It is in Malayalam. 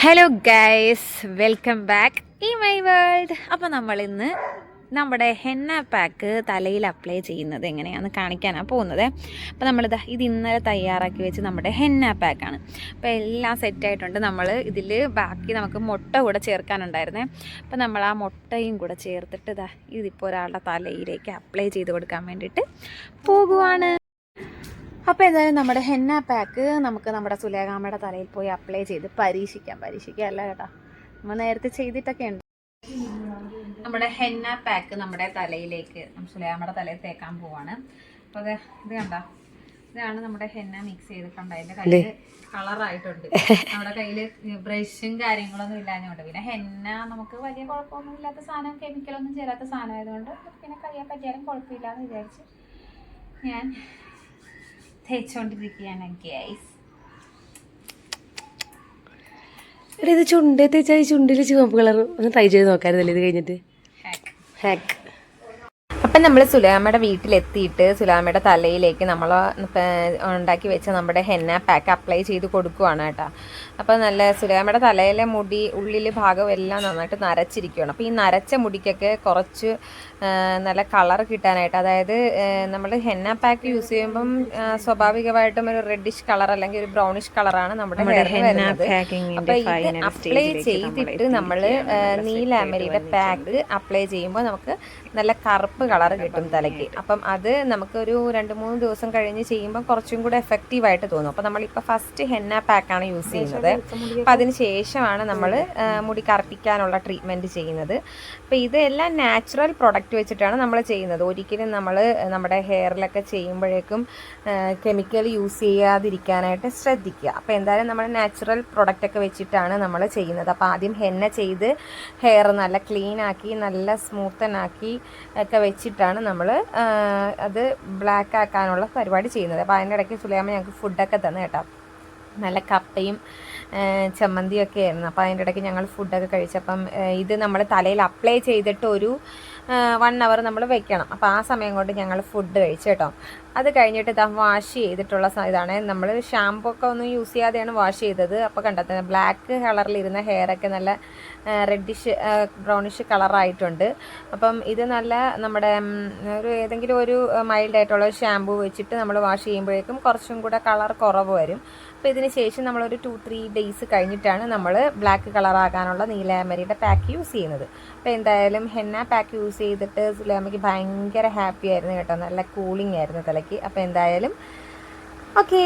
ഹലോ ഗൈസ്, വെൽക്കം ബാക്ക് ഈ മൈ വേൾഡ്. അപ്പോൾ നമ്മളിന്ന് നമ്മുടെ ഹെന്ന പാക്ക് തലയിൽ അപ്ലൈ ചെയ്യുന്നത് എങ്ങനെയാണെന്ന് കാണിക്കാനാണ് പോകുന്നത്. അപ്പോൾ നമ്മളിത് ഇന്നലെ തയ്യാറാക്കി വെച്ച് നമ്മുടെ ഹെന്ന പാക്കാണ്. അപ്പോൾ എല്ലാം സെറ്റായിട്ടുണ്ട്. നമ്മൾ ഇതിൽ ബാക്കി നമുക്ക് മുട്ട കൂടെ ചേർക്കാനുണ്ടായിരുന്നേ. അപ്പോൾ നമ്മൾ ആ മുട്ടയും കൂടെ ചേർത്തിട്ട് ഇതിപ്പോൾ ഒരാളുടെ തലയിലേക്ക് അപ്ലൈ ചെയ്ത് കൊടുക്കാൻ വേണ്ടിയിട്ട് പോകുവാണ്. അപ്പോൾ എന്തായാലും നമ്മുടെ ഹെന്ന പാക്ക് നമുക്ക് നമ്മുടെ സുലേഖാമ്മയുടെ തലയിൽ പോയി അപ്ലൈ ചെയ്ത് പരീക്ഷിക്കുകയല്ല കേട്ടോ, നമ്മൾ നേരത്തെ ചെയ്തിട്ടൊക്കെ ഉണ്ട്. നമ്മുടെ ഹെന്ന പാക്ക് നമ്മുടെ തലയിലേക്ക് സുലേഖാമ്മയുടെ തലയിൽ തേക്കാൻ പോവാണ്. അപ്പോൾ അത് ഇത് കണ്ടോ, ഇതാണ് നമ്മുടെ ഹെന്ന മിക്സ് ചെയ്തിട്ടുണ്ട്. അതിൻ്റെ കയ്യിൽ കളറായിട്ടുണ്ട്. നമ്മുടെ കയ്യിൽ ബ്രഷും കാര്യങ്ങളൊന്നും ഇല്ലാഞ്ഞുകൊണ്ട്, പിന്നെ ഹെന്ന നമുക്ക് വലിയ കുഴപ്പമൊന്നും ഇല്ലാത്ത സാധനം, കെമിക്കലൊന്നും ചേരാത്ത സാധനം ആയതുകൊണ്ട് പിന്നെ കയ്യാൻ പറ്റിയാലും കുഴപ്പമില്ലാന്ന് വിചാരിച്ച് ഞാൻ തേച്ചോണ്ടിരിക്കുകയാണ് ഗൈസ്. ഇത് ചുണ്ടേ തേച്ചാൽ ചുണ്ടിൽ ചുവപ്പ് കളർ ഒന്ന് ട്രൈ ചെയ്ത് നോക്കാറുണ്ടല്ലേ ഇത് കഴിഞ്ഞിട്ട്. ഹാക്ക്. അപ്പം നമ്മൾ സുലേഖാമ്മയുടെ വീട്ടിലെത്തിയിട്ട് സുലേഖാമ്മയുടെ തലയിലേക്ക് നമ്മൾ ഉണ്ടാക്കി വെച്ച നമ്മുടെ ഹെന്ന പാക്ക് അപ്ലൈ ചെയ്ത് കൊടുക്കുവാണ് കേട്ടോ. അപ്പോൾ നല്ല സുലേഖാമ്മയുടെ തലയിലെ മുടി ഉള്ളിൽ ഭാഗം എല്ലാം നന്നായിട്ട് നരച്ചിരിക്കുകയാണ്. അപ്പോൾ ഈ നരച്ച മുടിക്കൊക്കെ കുറച്ച് നല്ല കളർ കിട്ടാനായിട്ട്, അതായത് നമ്മൾ ഹെന്ന പാക്ക് യൂസ് ചെയ്യുമ്പം സ്വാഭാവികമായിട്ടും ഒരു റെഡിഷ് കളർ അല്ലെങ്കിൽ ഒരു ബ്രൗണിഷ് കളറാണ് നമ്മുടെ ഹെയറിന് വരുന്നത്. അപ്പോൾ ഇത് അപ്ലൈ ചെയ്തിട്ട് നമ്മൾ നീലാമരിയുടെ പാക്ക് അപ്ലൈ ചെയ്യുമ്പോൾ നമുക്ക് നല്ല കറുപ്പ് കളർ കിട്ടും തലയ്ക്ക്. അപ്പം അത് നമുക്കൊരു 2-3 ദിവസം കഴിഞ്ഞ് ചെയ്യുമ്പോൾ കുറച്ചും കൂടെ എഫക്റ്റീവായിട്ട് തോന്നും. അപ്പോൾ നമ്മളിപ്പോൾ ഫസ്റ്റ് ഹെന്ന പാക്കാണ് യൂസ് ചെയ്യുന്നത്. അപ്പം അതിന് ശേഷമാണ് നമ്മൾ മുടി കറുപ്പിക്കാനുള്ള ട്രീറ്റ്മെൻറ്റ് ചെയ്യുന്നത്. അപ്പോൾ ഇതെല്ലാം നാച്ചുറൽ പ്രൊഡക്റ്റ് വെച്ചിട്ടാണ് നമ്മൾ ചെയ്യുന്നത്. ഒരിക്കലും നമ്മൾ നമ്മുടെ ഹെയറിലൊക്കെ ചെയ്യുമ്പോഴേക്കും കെമിക്കൽ യൂസ് ചെയ്യാതിരിക്കാനായിട്ട് ശ്രദ്ധിക്കുക. അപ്പോൾ എന്തായാലും നമ്മൾ നാച്ചുറൽ പ്രൊഡക്റ്റൊക്കെ വെച്ചിട്ടാണ് നമ്മൾ ചെയ്യുന്നത്. അപ്പോൾ ആദ്യം ഹെന്ന ചെയ്ത് ഹെയർ നല്ല ക്ലീൻ ആക്കി നല്ല സ്മൂത്തനാക്കി ഒക്കെ വെച്ചിട്ടാണ് നമ്മൾ അത് ബ്ലാക്ക് ആക്കാനുള്ള പരിപാടി ചെയ്യുന്നത്. അപ്പോൾ അതിൻ്റെ ഇടയ്ക്ക് സുലേഖാമ്മ ഞങ്ങൾക്ക് ഫുഡൊക്കെ തന്നു കേട്ടോ. നല്ല കപ്പയും ചമ്മന്തിയൊക്കെ ആയിരുന്നു. അപ്പോൾ അതിൻ്റെ ഇടയ്ക്ക് ഞങ്ങൾ ഫുഡൊക്കെ കഴിച്ചപ്പം ഇത് നമ്മൾ തലയിൽ അപ്ലൈ ചെയ്തിട്ട് ഒരു 1 hour നമ്മൾ വെക്കണം. അപ്പോൾ ആ സമയം കൊണ്ട് ഞങ്ങൾ ഫുഡ് കഴിച്ചു കേട്ടോ. അത് കഴിഞ്ഞിട്ട് വാഷ് ചെയ്തിട്ടുള്ള ഇതാണ്. നമ്മൾ ഷാമ്പൂ ഒക്കെ ഒന്നും യൂസ് ചെയ്യാതെയാണ് വാഷ് ചെയ്തത്. അപ്പോൾ കണ്ടെത്തുന്നത് ബ്ലാക്ക് കളറിലിരുന്ന ഹെയറൊക്കെ നല്ല റെഡിഷ് ബ്രൗണിഷ് കളറായിട്ടുണ്ട്. അപ്പം ഇത് നല്ല നമ്മുടെ ഏതെങ്കിലും ഒരു മൈൽഡ് ആയിട്ടുള്ള ഷാമ്പൂ വെച്ചിട്ട് നമ്മൾ വാഷ് ചെയ്യുമ്പോഴേക്കും കുറച്ചും കൂടെ കളർ കുറവ് വരും. അപ്പോൾ ഇതിന് ശേഷം നമ്മളൊരു 2-3 days കഴിഞ്ഞിട്ടാണ് നമ്മൾ ബ്ലാക്ക് കളറാകാനുള്ള നീലാമരിയുടെ പാക്ക് യൂസ് ചെയ്യുന്നത്. അപ്പോൾ എന്തായാലും ഹെന്ന പാക്ക് യൂസ് ചെയ്തിട്ട് സുലേഖാമ്മയ്ക്ക് ഭയങ്കര ഹാപ്പി ആയിരുന്നു കേട്ടോ. നല്ല കൂളിംഗ് ആയിരുന്നു തലയ്ക്ക്. അപ്പോൾ എന്തായാലും ഓക്കെ.